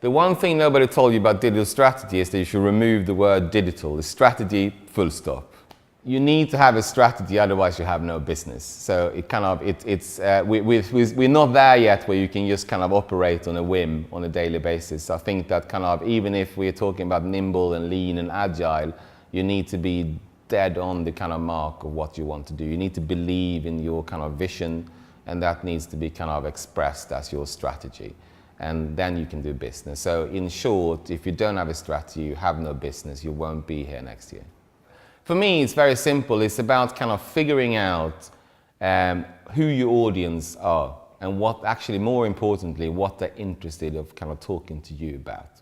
The one thing nobody told you about digital strategy is that you should remove the word digital. It's strategy, full stop. You need to have a strategy, otherwise you have no business. So it kind of, we're not there yet where you can just kind of operate on a whim on a daily basis. I think that kind of, even if we're talking about nimble and lean and agile, you need to be dead on the kind of mark of what you want to do. You need to believe in your kind of vision, and that needs to be kind of expressed as your strategy. And then you can do business. So in short, if you don't have a strategy, you have no business, you won't be here next year. For me, it's very simple. It's about kind of figuring out who your audience are and what, actually more importantly, what they're interested of kind of talking to you about.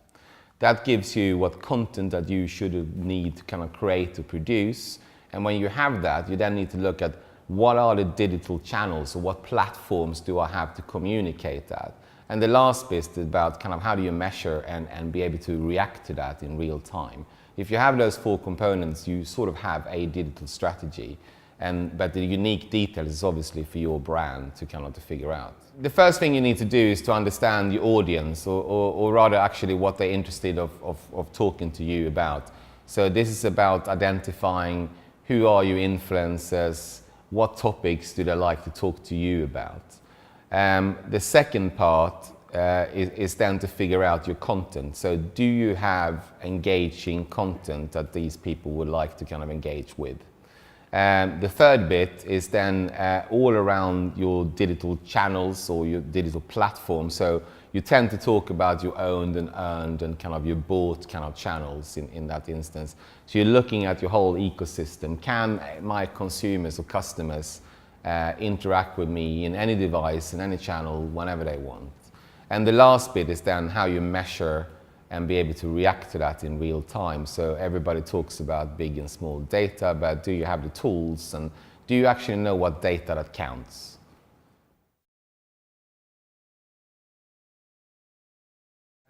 That gives you what content that you should need to kind of create to produce. And when you have that, you then need to look at what are the digital channels, or what platforms do I have to communicate that. And the last bit is about kind of how do you measure and be able to react to that in real time. If you have those four components, you sort of have a digital strategy. But the unique details is obviously for your brand to kind of to figure out. The first thing you need to do is to understand your audience, or rather actually what they're interested of talking to you about. So this is about identifying who are your influencers, what topics do they like to talk to you about. The second part is then to figure out your content. So do you have engaging content that these people would like to kind of engage with? The third bit is then all around your digital channels or your digital platform. So you tend to talk about your owned and earned and kind of your bought kind of channels in that instance. So you're looking at your whole ecosystem. Can my consumers or customers interact with me in any device, in any channel, whenever they want? And the last bit is then how you measure and be able to react to that in real time. So everybody talks about big and small data, but do you have the tools, and do you actually know what data that counts?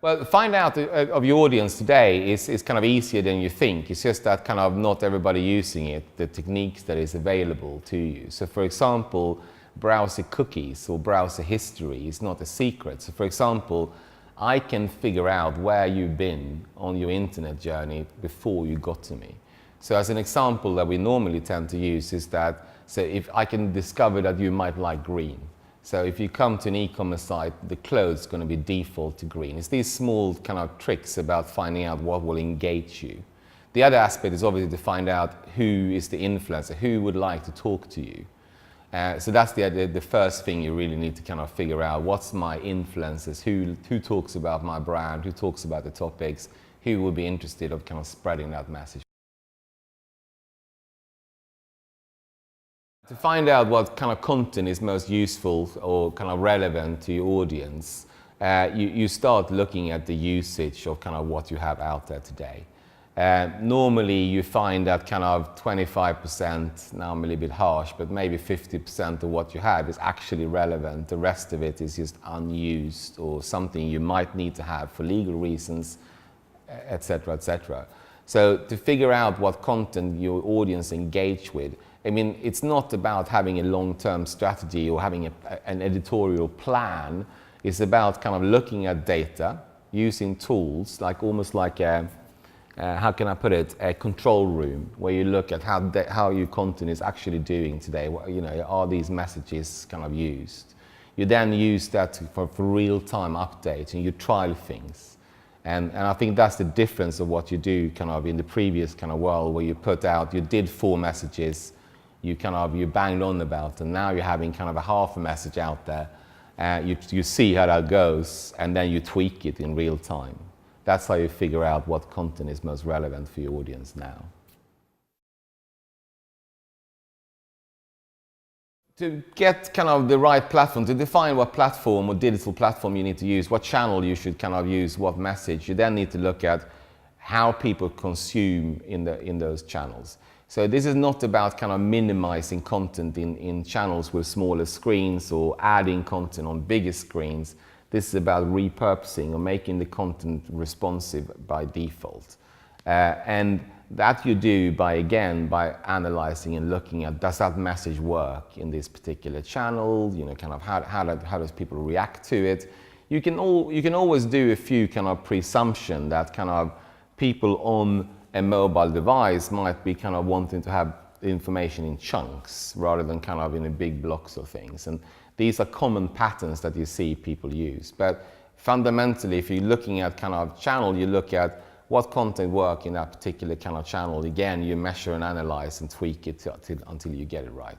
Well, find out of your audience today is kind of easier than you think. It's just that kind of not everybody using it, the techniques that is available to you. So for example, browser cookies or browser history is not a secret. So for example, I can figure out where you've been on your internet journey before you got to me. So as an example that we normally tend to use is that, so if I can discover that you might like green. So if you come to an e-commerce site, the clothes going to be default to green. It's these small kind of tricks about finding out what will engage you. The other aspect is obviously to find out who is the influencer, who would like to talk to you. So that's the first thing you really need to kind of figure out. What's my influencers? Who talks about my brand? Who talks about the topics? Who would be interested of kind of spreading that message? To find out what kind of content is most useful or kind of relevant to your audience, you start looking at the usage of kind of what you have out there today. Normally you find that kind of 25%, now I'm a little bit harsh, but maybe 50% of what you have is actually relevant. The rest of it is just unused or something you might need to have for legal reasons, etc., etc. So to figure out what content your audience engage with, I mean, it's not about having a long-term strategy or having an editorial plan. It's about kind of looking at data, using tools, like almost like a how can I put it, a control room where you look at how your content is actually doing today. You know, are these messages kind of used? You then use that for real-time updates, and you trial things. And I think that's the difference of what you do kind of in the previous kind of world, where you put out, you did 4 messages, you banged on about, and now you're having kind of a half a message out there. You see how that goes, and then you tweak it in real time. That's how you figure out what content is most relevant for your audience now. To get kind of the right platform, to define what platform or digital platform you need to use, what channel you should kind of use, what message, you then need to look at how people consume in those channels. So this is not about kind of minimizing content in channels with smaller screens or adding content on bigger screens. This is about repurposing or making the content responsive by default. And that you do by analyzing and looking at, does that message work in this particular channel? You know, kind of how does people react to it? you can always do a few kind of presumption that kind of people on a mobile device might be kind of wanting to have information in chunks rather than kind of in a big blocks of things. And these are common patterns that you see people use. But fundamentally, if you're looking at kind of channel, you look at what content work in that particular kind of channel. Again, you measure and analyze and tweak it until you get it right.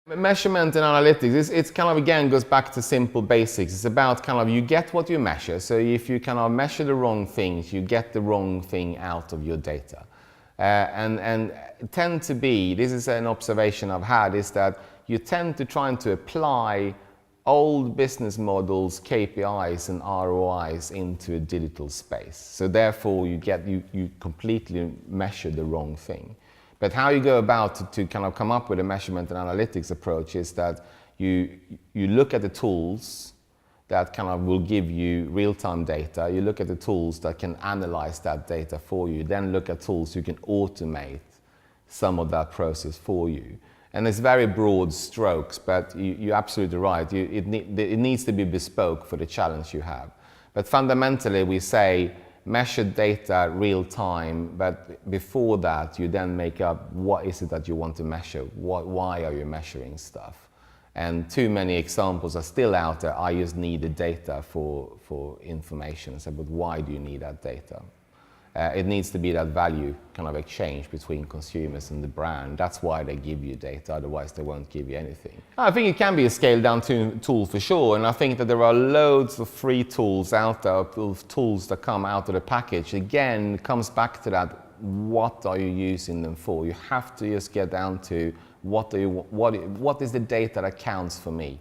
Measurement and analytics, it's kind of, again, goes back to simple basics. It's about kind of, you get what you measure. So if you kind of measure the wrong things, you get the wrong thing out of your data. And tend to be, this is an observation I've had, is that you tend to try to apply old business models, KPIs and ROIs into a digital space. So therefore you completely measure the wrong thing. But how you go about to kind of come up with a measurement and analytics approach is that you look at the tools that kind of will give you real-time data. You look at the tools that can analyze that data for you. Then look at tools you can automate some of that process for you. And it's very broad strokes, but you're absolutely right. It needs to be bespoke for the challenge you have. But fundamentally, we say measure data real time, but before that, you then make up what is it that you want to measure? Why are you measuring stuff? And too many examples are still out there. I just need the data for information. So, but why do you need that data? It needs to be that value kind of exchange between consumers and the brand. That's why they give you data, otherwise they won't give you anything. I think it can be a scaled down tool for sure, and I think that there are loads of free tools out there, tools that come out of the package. Again, it comes back to that, what are you using them for? You have to just get down to what is the data that counts for me?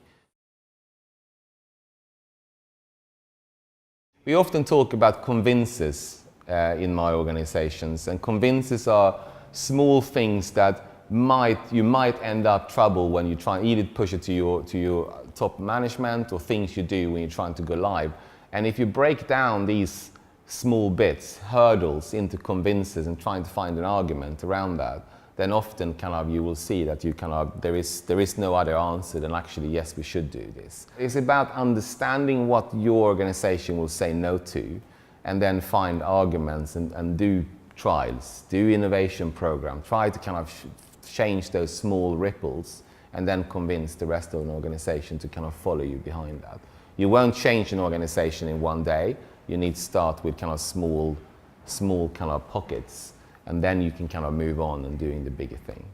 We often talk about convinces in my organizations, and convinces are small things that you might end up trouble when you try either push it to your top management or things you do when you're trying to go live. And if you break down these small bits, hurdles, into convinces and trying to find an argument around that, then often kind of you will see that you kind of there is no other answer than actually yes, we should do this. It's about understanding what your organization will say no to, and then find arguments and do trials, do innovation program, try to kind of change those small ripples and then convince the rest of an organization to kind of follow you behind that. You won't change an organization in one day. You need to start with kind of small kind of pockets, and then you can kind of move on and doing the bigger thing.